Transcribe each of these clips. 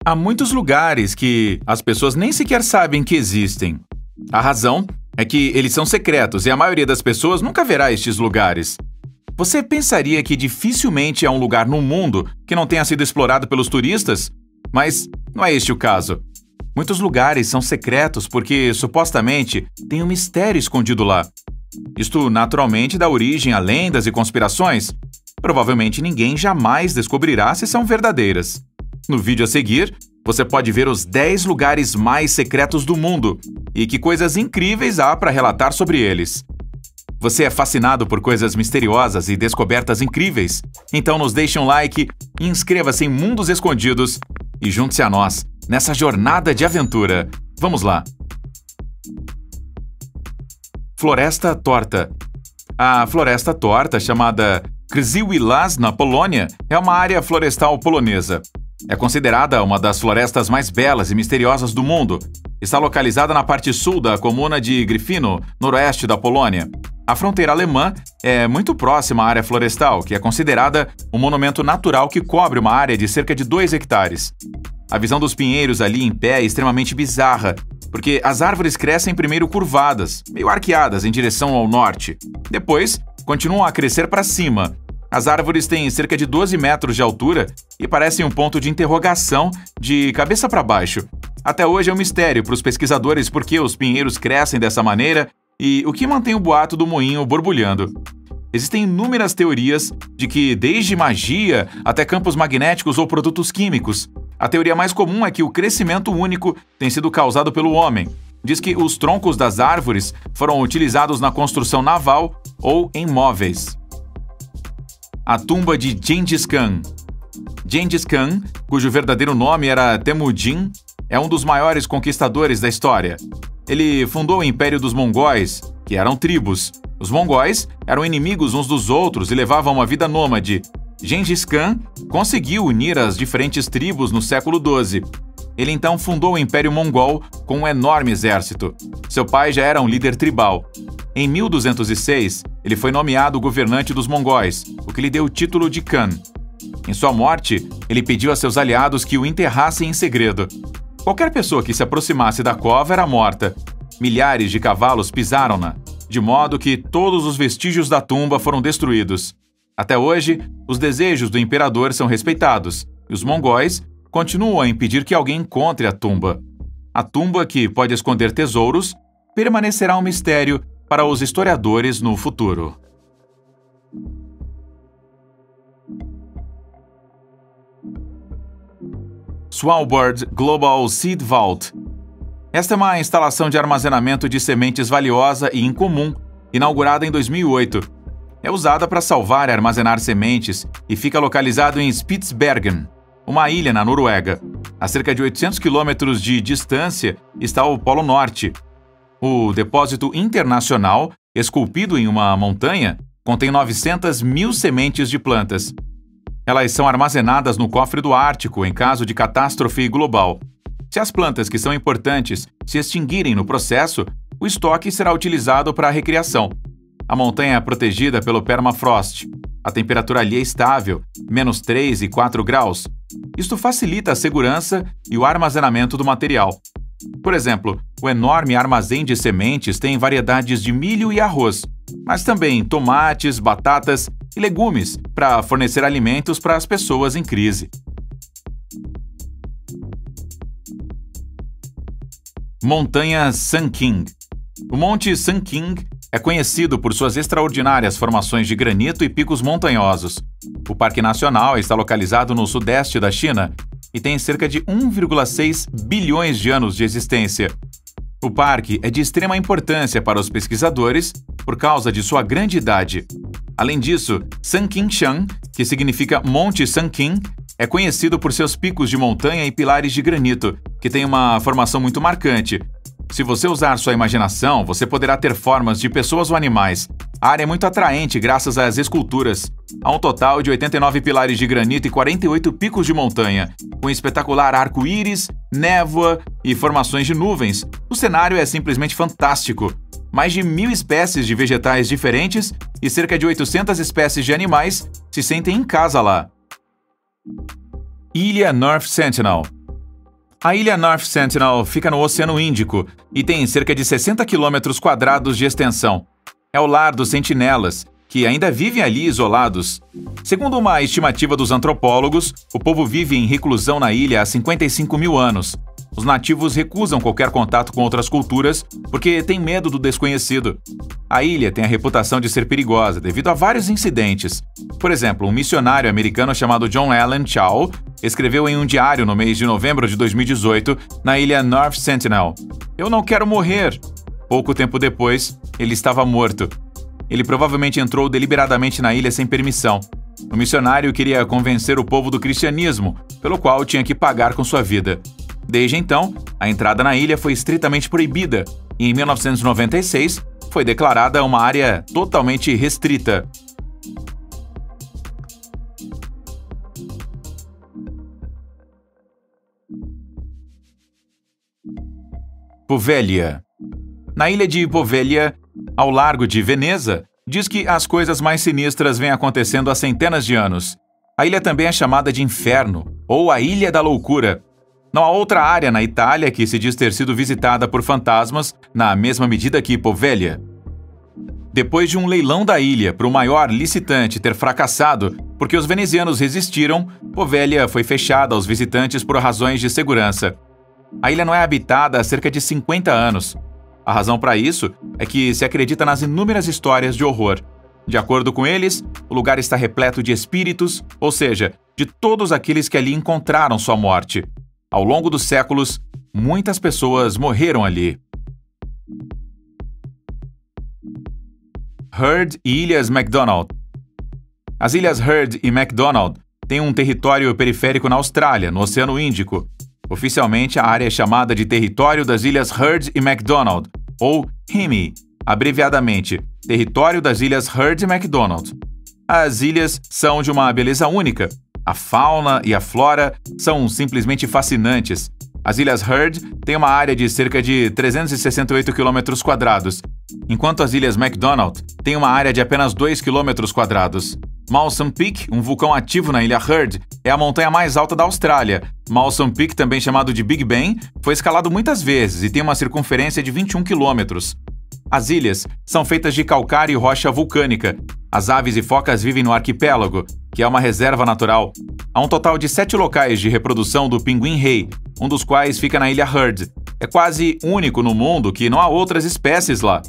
Há muitos lugares que as pessoas nem sequer sabem que existem. A razão é que eles são secretos e a maioria das pessoas nunca verá estes lugares. Você pensaria que dificilmente há um lugar no mundo que não tenha sido explorado pelos turistas? Mas não é este o caso. Muitos lugares são secretos porque, supostamente, tem um mistério escondido lá. Isto naturalmente dá origem a lendas e conspirações. Provavelmente ninguém jamais descobrirá se são verdadeiras. No vídeo a seguir, você pode ver os 10 lugares mais secretos do mundo e que coisas incríveis há para relatar sobre eles. Você é fascinado por coisas misteriosas e descobertas incríveis? Então nos deixe um like, inscreva-se em Mundos Escondidos e junte-se a nós nessa jornada de aventura. Vamos lá! Floresta Torta. A Floresta Torta, chamada Krzywy Las na Polônia, é uma área florestal polonesa. É considerada uma das florestas mais belas e misteriosas do mundo. Está localizada na parte sul da comuna de Gryfino, noroeste da Polônia. A fronteira alemã é muito próxima à área florestal, que é considerada um monumento natural que cobre uma área de cerca de 2 hectares. A visão dos pinheiros ali em pé é extremamente bizarra, porque as árvores crescem primeiro curvadas, meio arqueadas em direção ao norte. Depois, continuam a crescer para cima. As árvores têm cerca de 12 metros de altura e parecem um ponto de interrogação de cabeça para baixo. Até hoje é um mistério para os pesquisadores por que os pinheiros crescem dessa maneira e o que mantém o boato do moinho borbulhando. Existem inúmeras teorias de que, desde magia até campos magnéticos ou produtos químicos, a teoria mais comum é que o crescimento único tem sido causado pelo homem. Diz que os troncos das árvores foram utilizados na construção naval ou em móveis. A tumba de Gengis Khan. Gengis Khan, cujo verdadeiro nome era Temujin, é um dos maiores conquistadores da história. Ele fundou o Império dos Mongóis, que eram tribos. Os mongóis eram inimigos uns dos outros e levavam uma vida nômade. Gengis Khan conseguiu unir as diferentes tribos no século XII. Ele então fundou o Império Mongol com um enorme exército. Seu pai já era um líder tribal. Em 1206, ele foi nomeado governante dos mongóis, o que lhe deu o título de Khan. Em sua morte, ele pediu a seus aliados que o enterrassem em segredo. Qualquer pessoa que se aproximasse da cova era morta. Milhares de cavalos pisaram-na, de modo que todos os vestígios da tumba foram destruídos. Até hoje, os desejos do imperador são respeitados, e os mongóis continuam a impedir que alguém encontre a tumba. A tumba, que pode esconder tesouros, permanecerá um mistério para os historiadores no futuro. Svalbard Global Seed Vault. Esta é uma instalação de armazenamento de sementes valiosa e incomum, inaugurada em 2008. É usada para salvar e armazenar sementes e fica localizado em Spitsbergen, uma ilha na Noruega. A cerca de 800 quilômetros de distância está o Polo Norte. O depósito internacional, esculpido em uma montanha, contém 900.000 sementes de plantas. Elas são armazenadas no cofre do Ártico em caso de catástrofe global. Se as plantas que são importantes se extinguirem no processo, o estoque será utilizado para a recriação. A montanha é protegida pelo permafrost. A temperatura ali é estável, -3 e 4 graus. Isto facilita a segurança e o armazenamento do material. Por exemplo, o enorme armazém de sementes tem variedades de milho e arroz, mas também tomates, batatas e legumes para fornecer alimentos para as pessoas em crise. Montanha Sun King. O Monte Sun King é conhecido por suas extraordinárias formações de granito e picos montanhosos. O Parque Nacional está localizado no sudeste da China e tem cerca de 1,6 bilhões de anos de existência. O parque é de extrema importância para os pesquisadores por causa de sua grande idade. Além disso, Sankingshan, que significa Monte Sun King, é conhecido por seus picos de montanha e pilares de granito, que têm uma formação muito marcante. Se você usar sua imaginação, você poderá ter formas de pessoas ou animais. A área é muito atraente graças às esculturas. Há um total de 89 pilares de granito e 48 picos de montanha, com espetacular arco-íris, névoa e formações de nuvens. O cenário é simplesmente fantástico. Mais de 1.000 espécies de vegetais diferentes e cerca de 800 espécies de animais se sentem em casa lá. Ilha North Sentinel. A ilha North Sentinel fica no Oceano Índico e tem cerca de 60 quilômetros quadrados de extensão. É o lar dos sentinelas, que ainda vivem ali isolados. Segundo uma estimativa dos antropólogos, o povo vive em reclusão na ilha há 55 mil anos. Os nativos recusam qualquer contato com outras culturas porque têm medo do desconhecido. A ilha tem a reputação de ser perigosa devido a vários incidentes. Por exemplo, um missionário americano chamado John Allen Chau escreveu em um diário no mês de novembro de 2018, na ilha North Sentinel: "Eu não quero morrer." Pouco tempo depois, ele estava morto. Ele provavelmente entrou deliberadamente na ilha sem permissão. O missionário queria convencer o povo do cristianismo, pelo qual tinha que pagar com sua vida. Desde então, a entrada na ilha foi estritamente proibida e, em 1996, foi declarada uma área totalmente restrita. Poveglia. Na ilha de Poveglia, ao largo de Veneza, diz que as coisas mais sinistras vêm acontecendo há centenas de anos. A ilha também é chamada de Inferno, ou a Ilha da Loucura. Não há outra área na Itália que se diz ter sido visitada por fantasmas na mesma medida que Poveglia. Depois de um leilão da ilha para o maior licitante ter fracassado porque os venezianos resistiram, Poveglia foi fechada aos visitantes por razões de segurança. A ilha não é habitada há cerca de 50 anos. A razão para isso é que se acredita nas inúmeras histórias de horror. De acordo com eles, o lugar está repleto de espíritos, ou seja, de todos aqueles que ali encontraram sua morte. Ao longo dos séculos, muitas pessoas morreram ali. Heard e Ilhas McDonald. As Ilhas Heard e McDonald têm um território periférico na Austrália, no Oceano Índico. Oficialmente, a área é chamada de Território das Ilhas Heard e McDonald, ou HIMI, abreviadamente, Território das Ilhas Heard e McDonald. As ilhas são de uma beleza única. A fauna e a flora são simplesmente fascinantes. As Ilhas Heard têm uma área de cerca de 368 km², enquanto as Ilhas McDonald têm uma área de apenas 2 km². Mawson Peak, um vulcão ativo na ilha Heard, é a montanha mais alta da Austrália. Mawson Peak, também chamado de Big Ben, foi escalado muitas vezes e tem uma circunferência de 21 km. As ilhas são feitas de calcário e rocha vulcânica. As aves e focas vivem no arquipélago, que é uma reserva natural. Há um total de 7 locais de reprodução do pinguim-rei, um dos quais fica na ilha Heard. É quase único no mundo que não há outras espécies lá.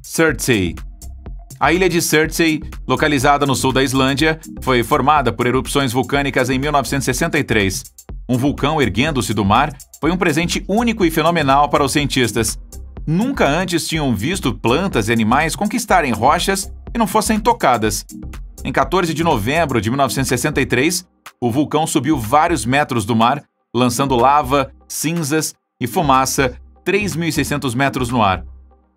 Surtsey. A ilha de Surtsey, localizada no sul da Islândia, foi formada por erupções vulcânicas em 1963. Um vulcão erguendo-se do mar foi um presente único e fenomenal para os cientistas. Nunca antes tinham visto plantas e animais conquistarem rochas e não fossem tocadas. Em 14 de novembro de 1963, o vulcão subiu vários metros do mar, lançando lava, cinzas e fumaça 3.600 metros no ar.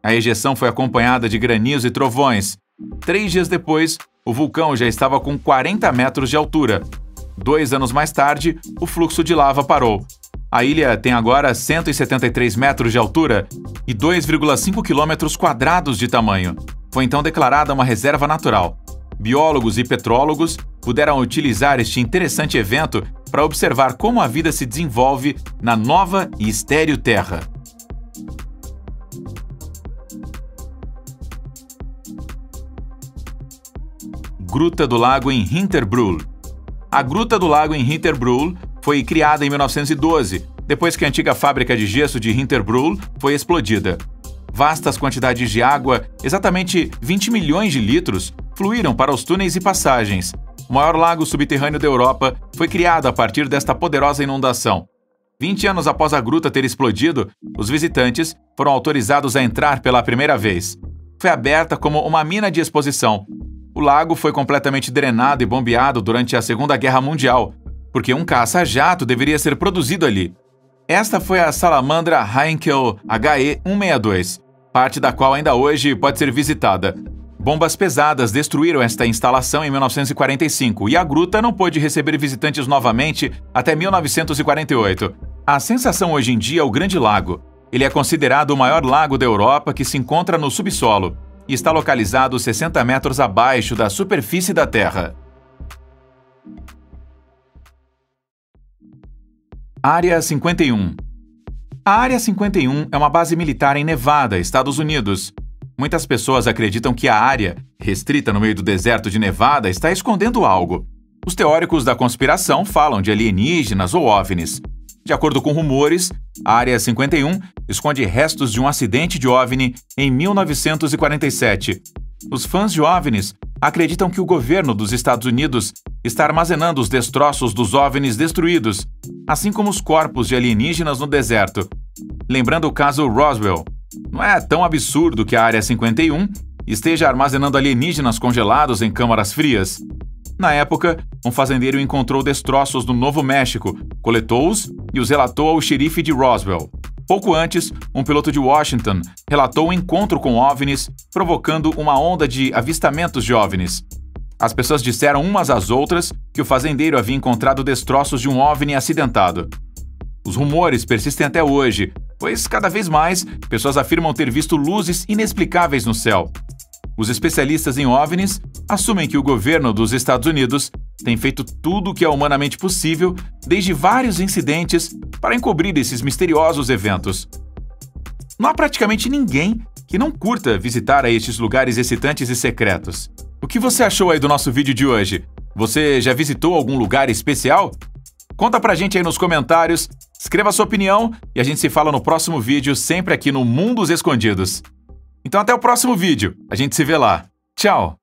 A ejeção foi acompanhada de granizo e trovões. 3 dias depois, o vulcão já estava com 40 metros de altura. 2 anos mais tarde, o fluxo de lava parou. A ilha tem agora 173 metros de altura e 2,5 km² de tamanho. Foi então declarada uma reserva natural. Biólogos e petrólogos puderam utilizar este interessante evento para observar como a vida se desenvolve na nova e estéril Terra. Gruta do Lago em Hinterbrühl. A Gruta do Lago em Hinterbrühl foi criada em 1912, depois que a antiga fábrica de gesso de Hinterbrühl foi explodida. Vastas quantidades de água, exatamente 20 milhões de litros, fluíram para os túneis e passagens. O maior lago subterrâneo da Europa foi criado a partir desta poderosa inundação. 20 anos após a gruta ter explodido, os visitantes foram autorizados a entrar pela primeira vez. Foi aberta como uma mina de exposição. O lago foi completamente drenado e bombeado durante a Segunda Guerra Mundial, porque um caça-jato deveria ser produzido ali. Esta foi a salamandra Heinkel HE-162, parte da qual ainda hoje pode ser visitada. Bombas pesadas destruíram esta instalação em 1945 e a gruta não pôde receber visitantes novamente até 1948. A sensação hoje em dia é o Grande Lago. Ele é considerado o maior lago da Europa que se encontra no subsolo. e está localizado 60 metros abaixo da superfície da Terra. Área 51. A Área 51 é uma base militar em Nevada, Estados Unidos. Muitas pessoas acreditam que a área, restrita no meio do deserto de Nevada, está escondendo algo. Os teóricos da conspiração falam de alienígenas ou OVNIs. De acordo com rumores, a Área 51 esconde restos de um acidente de OVNI em 1947. Os fãs de OVNIs acreditam que o governo dos Estados Unidos está armazenando os destroços dos OVNIs destruídos, assim como os corpos de alienígenas no deserto. Lembrando o caso Roswell, não é tão absurdo que a Área 51 esteja armazenando alienígenas congelados em câmaras frias. Na época, um fazendeiro encontrou destroços no Novo México, coletou-os e os relatou ao xerife de Roswell. Pouco antes, um piloto de Washington relatou um encontro com OVNIs, provocando uma onda de avistamentos de OVNIs. As pessoas disseram umas às outras que o fazendeiro havia encontrado destroços de um OVNI acidentado. Os rumores persistem até hoje, pois cada vez mais pessoas afirmam ter visto luzes inexplicáveis no céu. Os especialistas em OVNIs assumem que o governo dos Estados Unidos tem feito tudo o que é humanamente possível, desde vários incidentes, para encobrir esses misteriosos eventos. Não há praticamente ninguém que não curta visitar a estes lugares excitantes e secretos. O que você achou aí do nosso vídeo de hoje? Você já visitou algum lugar especial? Conta pra gente aí nos comentários, escreva sua opinião e a gente se fala no próximo vídeo, sempre aqui no Mundos Escondidos. Então até o próximo vídeo, a gente se vê lá. Tchau!